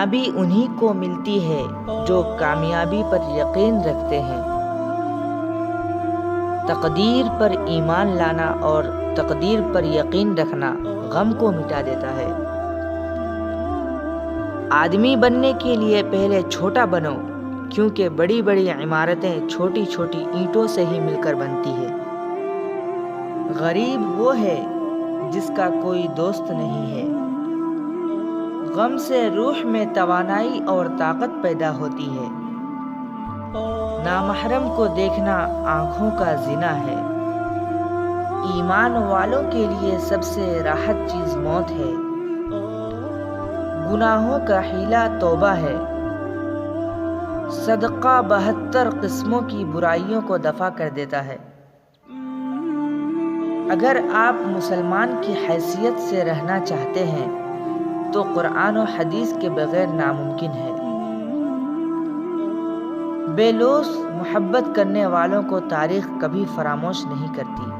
کامیابی انہی کو ملتی ہے جو کامیابی پر یقین رکھتے ہیں۔ تقدیر پر ایمان لانا اور تقدیر پر یقین رکھنا غم کو مٹا دیتا ہے۔ آدمی بننے کے لیے پہلے چھوٹا بنو، کیونکہ بڑی بڑی عمارتیں چھوٹی چھوٹی اینٹوں سے ہی مل کر بنتی ہے۔ غریب وہ ہے جس کا کوئی دوست نہیں ہے۔ غم سے روح میں توانائی اور طاقت پیدا ہوتی ہے۔ نامحرم کو دیکھنا آنکھوں کا زنا ہے۔ ایمان والوں کے لیے سب سے راحت چیز موت ہے۔ گناہوں کا حیلہ توبہ ہے۔ صدقہ 72 قسموں کی برائیوں کو دفع کر دیتا ہے۔ اگر آپ مسلمان کی حیثیت سے رہنا چاہتے ہیں تو قرآن و حدیث کے بغیر ناممکن ہے۔ بے لوث محبت کرنے والوں کو تاریخ کبھی فراموش نہیں کرتی۔